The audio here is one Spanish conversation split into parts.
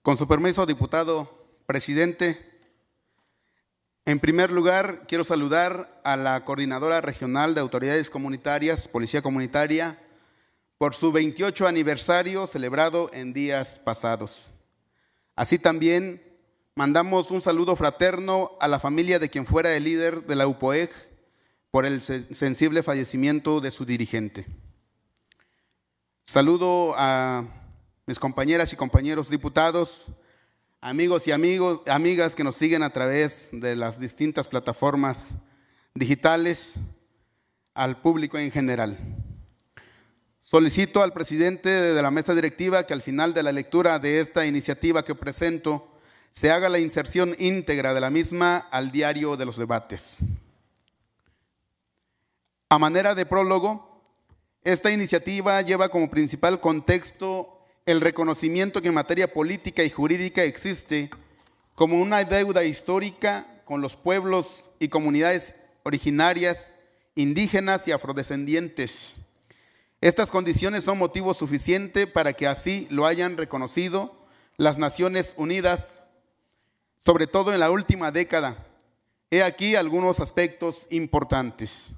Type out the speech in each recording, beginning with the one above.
Con su permiso, diputado presidente, en primer lugar quiero saludar a la Coordinadora Regional de Autoridades Comunitarias, Policía Comunitaria, por su 28 aniversario celebrado en días pasados. Así también mandamos un saludo fraterno a la familia de quien fuera el líder de la UPOEG por el sensible fallecimiento de su dirigente. Saludo a mis compañeras y compañeros diputados, amigos y amigas que nos siguen a través de las distintas plataformas digitales, al público en general. Solicito al presidente de la mesa directiva que al final de la lectura de esta iniciativa que presento se haga la inserción íntegra de la misma al diario de los debates. A manera de prólogo, esta iniciativa lleva como principal contexto el reconocimiento que en materia política y jurídica existe como una deuda histórica con los pueblos y comunidades originarias, indígenas y afrodescendientes. Estas condiciones son motivo suficiente para que así lo hayan reconocido las Naciones Unidas, sobre todo en la última década. He aquí algunos aspectos importantes.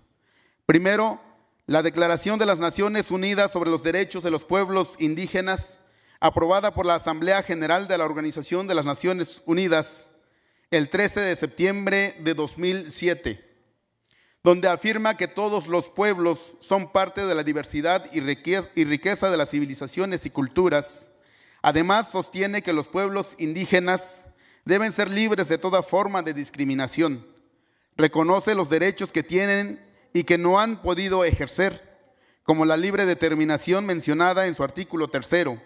Primero, la Declaración de las Naciones Unidas sobre los Derechos de los Pueblos Indígenas, aprobada por la Asamblea General de la Organización de las Naciones Unidas el 13 de septiembre de 2007, donde afirma que todos los pueblos son parte de la diversidad y riqueza de las civilizaciones y culturas. Además, sostiene que los pueblos indígenas deben ser libres de toda forma de discriminación. Reconoce los derechos que tienen y que no han podido ejercer, como la libre determinación mencionada en su artículo 3.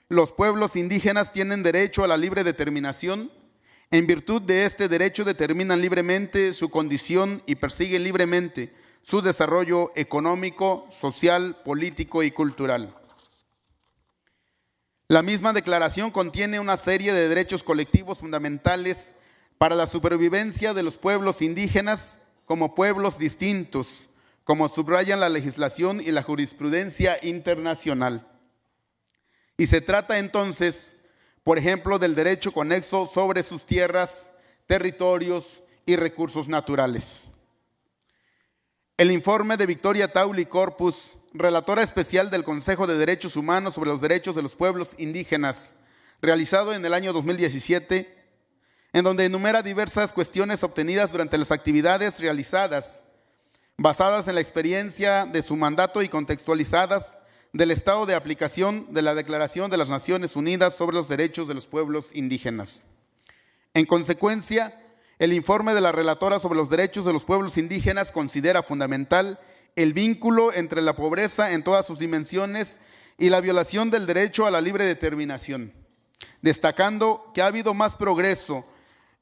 Los pueblos indígenas tienen derecho a la libre determinación. En virtud de este derecho determinan libremente su condición y persiguen libremente su desarrollo económico, social, político y cultural. La misma declaración contiene una serie de derechos colectivos fundamentales para la supervivencia de los pueblos indígenas como pueblos distintos, como subrayan la legislación y la jurisprudencia internacional. Y se trata entonces, por ejemplo, del derecho conexo sobre sus tierras, territorios y recursos naturales. El informe de Victoria Tauli Corpus, relatora especial del Consejo de Derechos Humanos sobre los derechos de los pueblos indígenas, realizado en el año 2017, en donde enumera diversas cuestiones obtenidas durante las actividades realizadas, basadas en la experiencia de su mandato y contextualizadas del estado de aplicación de la Declaración de las Naciones Unidas sobre los Derechos de los Pueblos Indígenas. En consecuencia, el informe de la relatora sobre los derechos de los pueblos indígenas considera fundamental el vínculo entre la pobreza en todas sus dimensiones y la violación del derecho a la libre determinación, destacando que ha habido más progreso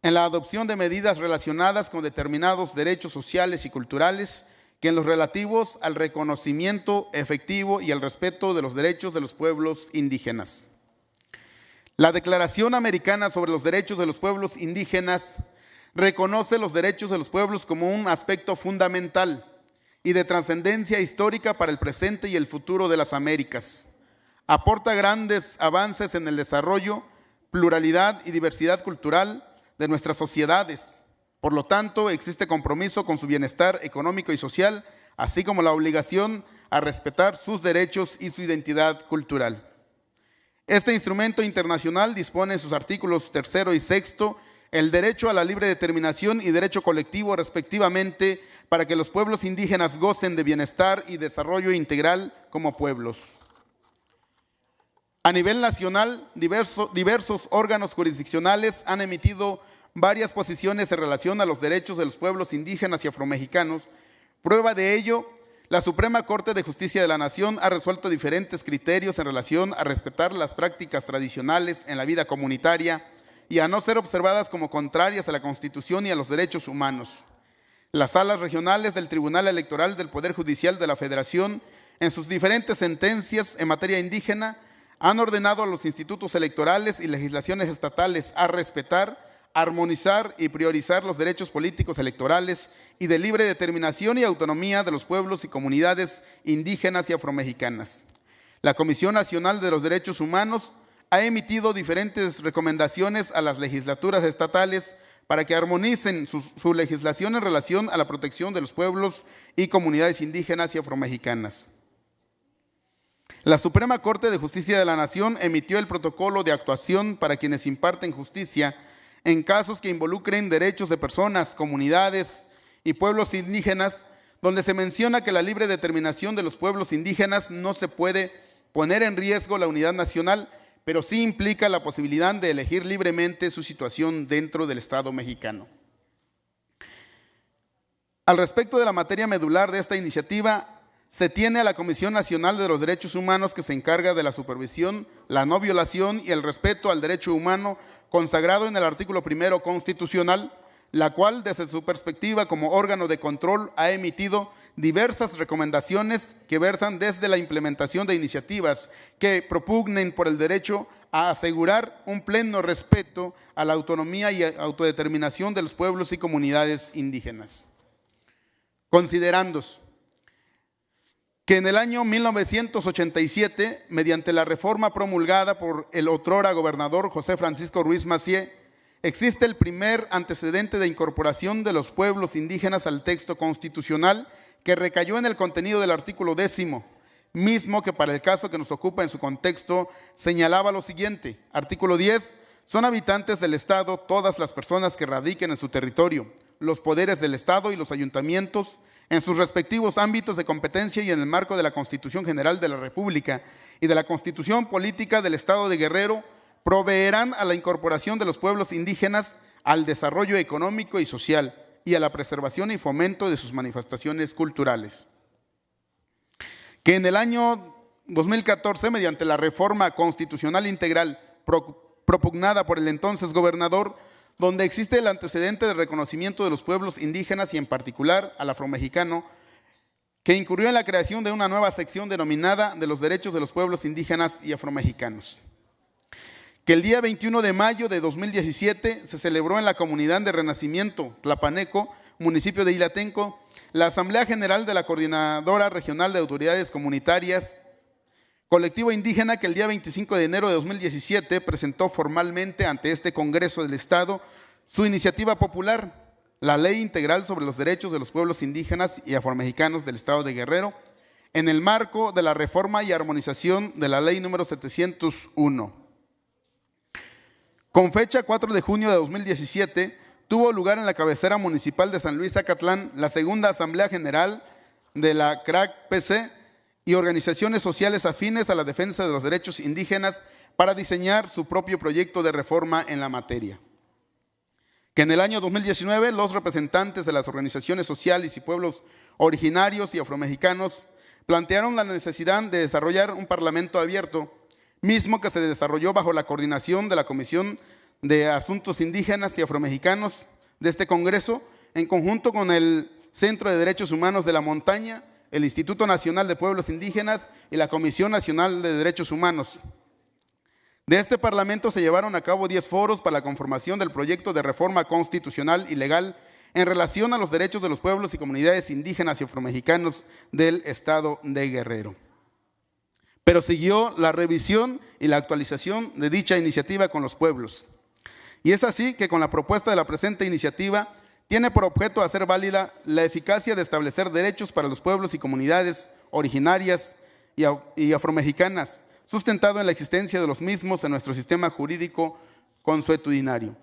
en la adopción de medidas relacionadas con determinados derechos sociales y culturales que en los relativos al reconocimiento efectivo y el respeto de los derechos de los pueblos indígenas. La Declaración Americana sobre los Derechos de los Pueblos Indígenas reconoce los derechos de los pueblos como un aspecto fundamental y de trascendencia histórica para el presente y el futuro de las Américas. Aporta grandes avances en el desarrollo, pluralidad y diversidad cultural de nuestras sociedades. Por lo tanto, existe compromiso con su bienestar económico y social, así como la obligación a respetar sus derechos y su identidad cultural. Este instrumento internacional dispone en sus artículos 3 y 6 el derecho a la libre determinación y derecho colectivo respectivamente para que los pueblos indígenas gocen de bienestar y desarrollo integral como pueblos. A nivel nacional, diversos órganos jurisdiccionales han emitido varias posiciones en relación a los derechos de los pueblos indígenas y afromexicanos. Prueba de ello, la Suprema Corte de Justicia de la Nación ha resuelto diferentes criterios en relación a respetar las prácticas tradicionales en la vida comunitaria y a no ser observadas como contrarias a la Constitución y a los derechos humanos. Las salas regionales del Tribunal Electoral del Poder Judicial de la Federación, en sus diferentes sentencias en materia indígena, han ordenado a los institutos electorales y legislaciones estatales a respetar, armonizar y priorizar los derechos políticos electorales y de libre determinación y autonomía de los pueblos y comunidades indígenas y afromexicanas. La Comisión Nacional de los Derechos Humanos ha emitido diferentes recomendaciones a las legislaturas estatales para que armonicen su legislación en relación a la protección de los pueblos y comunidades indígenas y afromexicanas. La Suprema Corte de Justicia de la Nación emitió el protocolo de actuación para quienes imparten justicia en casos que involucren derechos de personas, comunidades y pueblos indígenas, donde se menciona que la libre determinación de los pueblos indígenas no se puede poner en riesgo la unidad nacional, pero sí implica la posibilidad de elegir libremente su situación dentro del Estado mexicano. Al respecto de la materia medular de esta iniciativa, se tiene a la Comisión Nacional de los Derechos Humanos, que se encarga de la supervisión, la no violación y el respeto al derecho humano consagrado en el artículo 1 constitucional, la cual desde su perspectiva como órgano de control ha emitido diversas recomendaciones que versan desde la implementación de iniciativas que propugnen por el derecho a asegurar un pleno respeto a la autonomía y autodeterminación de los pueblos y comunidades indígenas. Considerando que en el año 1987, mediante la reforma promulgada por el otrora gobernador José Francisco Ruiz Massieu, existe el primer antecedente de incorporación de los pueblos indígenas al texto constitucional, que recayó en el contenido del artículo 10, mismo que para el caso que nos ocupa en su contexto señalaba lo siguiente: artículo 10, son habitantes del Estado todas las personas que radiquen en su territorio, los poderes del Estado y los ayuntamientos, en sus respectivos ámbitos de competencia y en el marco de la Constitución General de la República y de la Constitución Política del Estado de Guerrero, proveerán a la incorporación de los pueblos indígenas al desarrollo económico y social y a la preservación y fomento de sus manifestaciones culturales. Que en el año 2014, mediante la reforma constitucional integral propugnada por el entonces gobernador, donde existe el antecedente de reconocimiento de los pueblos indígenas y en particular al afromexicano, que incurrió en la creación de una nueva sección denominada de los derechos de los pueblos indígenas y afromexicanos. Que el día 21 de mayo de 2017 se celebró en la comunidad de Renacimiento, Tlapaneco, municipio de Ilatenco, la Asamblea General de la Coordinadora Regional de Autoridades Comunitarias, colectivo indígena, que el día 25 de enero de 2017 presentó formalmente ante este Congreso del Estado su iniciativa popular, la Ley Integral sobre los Derechos de los Pueblos Indígenas y Afromexicanos del Estado de Guerrero, en el marco de la reforma y armonización de la Ley número 701. Con fecha 4 de junio de 2017, tuvo lugar en la cabecera municipal de San Luis Zacatlán la segunda Asamblea General de la CRAC-PC y organizaciones sociales afines a la defensa de los derechos indígenas para diseñar su propio proyecto de reforma en la materia. Que en el año 2019 los representantes de las organizaciones sociales y pueblos originarios y afromexicanos plantearon la necesidad de desarrollar un parlamento abierto, mismo que se desarrolló bajo la coordinación de la Comisión de Asuntos Indígenas y Afromexicanos de este Congreso, en conjunto con el Centro de Derechos Humanos de la Montaña, el Instituto Nacional de Pueblos Indígenas y la Comisión Nacional de Derechos Humanos. De este Parlamento se llevaron a cabo 10 foros para la conformación del proyecto de reforma constitucional y legal en relación a los derechos de los pueblos y comunidades indígenas y afromexicanos del Estado de Guerrero. Pero siguió la revisión y la actualización de dicha iniciativa con los pueblos. Y es así que con la propuesta de la presente iniciativa tiene por objeto hacer válida la eficacia de establecer derechos para los pueblos y comunidades originarias y afromexicanas, sustentado en la existencia de los mismos en nuestro sistema jurídico consuetudinario.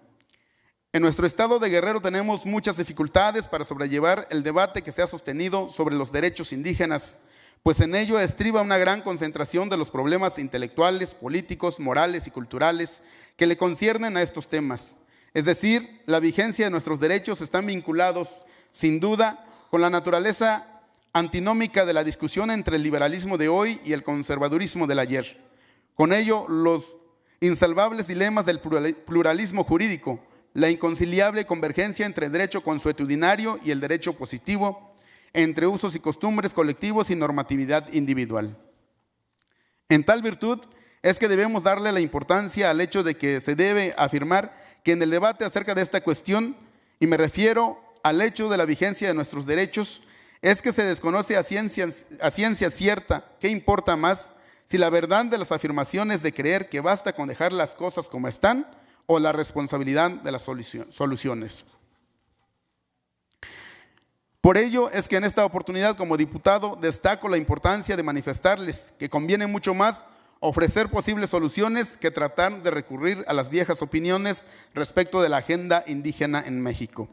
En nuestro estado de Guerrero tenemos muchas dificultades para sobrellevar el debate que se ha sostenido sobre los derechos indígenas, pues en ello estriba una gran concentración de los problemas intelectuales, políticos, morales y culturales que le conciernen a estos temas. Es decir, la vigencia de nuestros derechos están vinculados, sin duda, con la naturaleza antinómica de la discusión entre el liberalismo de hoy y el conservadurismo del ayer. Con ello, los insalvables dilemas del pluralismo jurídico, la inconciliable convergencia entre el derecho consuetudinario y el derecho positivo, entre usos y costumbres colectivos y normatividad individual. En tal virtud es que debemos darle la importancia al hecho de que se debe afirmar que en el debate acerca de esta cuestión, y me refiero al hecho de la vigencia de nuestros derechos, es que se desconoce a ciencia cierta qué importa más, si la verdad de las afirmaciones de creer que basta con dejar las cosas como están o la responsabilidad de las soluciones. Por ello es que en esta oportunidad como diputado destaco la importancia de manifestarles que conviene mucho más ofrecer posibles soluciones que tratar de recurrir a las viejas opiniones respecto de la agenda indígena en México.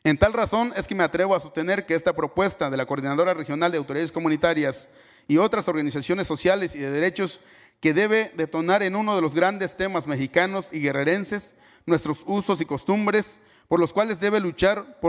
En tal razón es que me atrevo a sostener que esta propuesta de la Coordinadora Regional de Autoridades Comunitarias y otras organizaciones sociales y de derechos que debe detonar en uno de los grandes temas mexicanos y guerrerenses, nuestros usos y costumbres, por los cuales debe luchar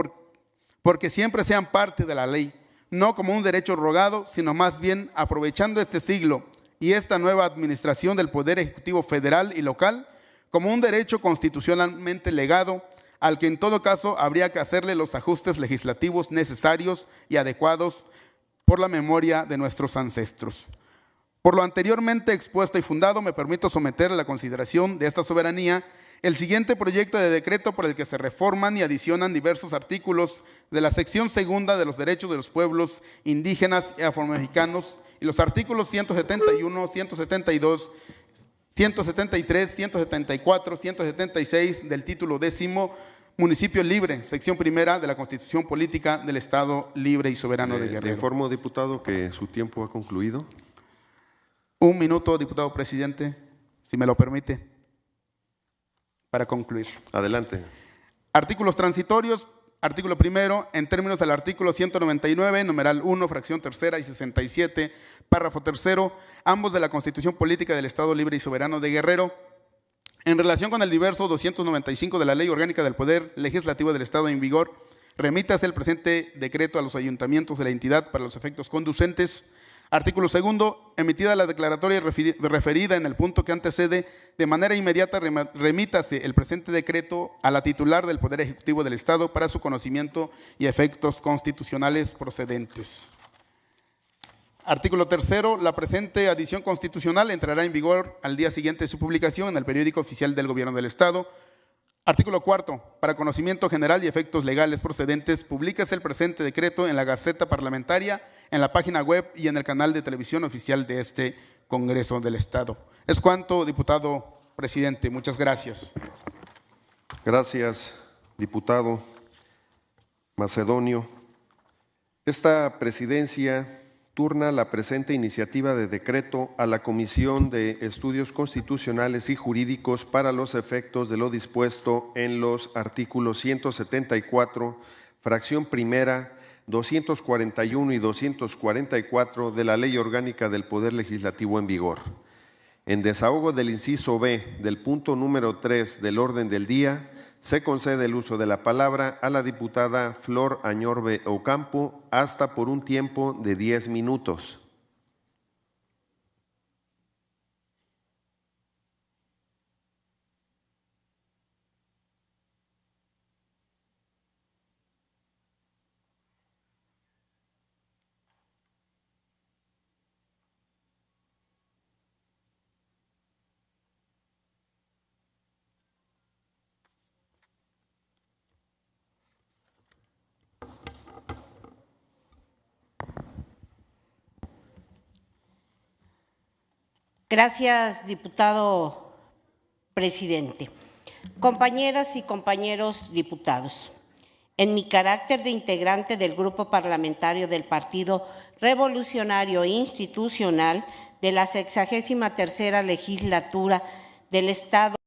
porque siempre sean parte de la ley, no como un derecho rogado, sino más bien aprovechando este siglo y esta nueva administración del Poder Ejecutivo Federal y local como un derecho constitucionalmente legado, al que en todo caso habría que hacerle los ajustes legislativos necesarios y adecuados por la memoria de nuestros ancestros. Por lo anteriormente expuesto y fundado, me permito someter a la consideración de esta soberanía el siguiente proyecto de decreto por el que se reforman y adicionan diversos artículos de la sección segunda de los derechos de los pueblos indígenas y afromexicanos y los artículos 171, 172, 173, 174, 176 del título 10º, Municipio Libre, sección primera de la Constitución Política del Estado Libre y Soberano de Guerrero. Le informo, diputado, que su tiempo ha concluido. Un minuto, diputado presidente, si me lo permite, para concluir. Adelante. Artículos transitorios. Artículo primero, en términos del artículo 199, numeral 1, fracción tercera y 67, párrafo tercero, ambos de la Constitución Política del Estado Libre y Soberano de Guerrero, en relación con el diverso 295 de la Ley Orgánica del Poder Legislativo del Estado en vigor, remítase el presente decreto a los ayuntamientos de la entidad para los efectos conducentes. Artículo segundo, emitida la declaratoria referida en el punto que antecede, de manera inmediata remítase el presente decreto a la titular del Poder Ejecutivo del Estado para su conocimiento y efectos constitucionales procedentes. Artículo tercero, la presente adición constitucional entrará en vigor al día siguiente de su publicación en el Periódico Oficial del Gobierno del Estado. Artículo cuarto, para conocimiento general y efectos legales procedentes, públicase el presente decreto en la Gaceta Parlamentaria, en la página web y en el canal de televisión oficial de este Congreso del Estado. Es cuanto, diputado presidente. Muchas gracias. Gracias, diputado Macedonio. Esta presidencia turna la presente iniciativa de decreto a la Comisión de Estudios Constitucionales y Jurídicos para los efectos de lo dispuesto en los artículos 174, fracción primera, 241 y 244 de la Ley Orgánica del Poder Legislativo en vigor. En desahogo del inciso B del punto número 3 del orden del día, se concede el uso de la palabra a la diputada Flor Añorbe Ocampo hasta por un tiempo de 10 minutos. Gracias, diputado presidente. Compañeras y compañeros diputados, en mi carácter de integrante del Grupo Parlamentario del Partido Revolucionario Institucional de la 63ª Legislatura del Estado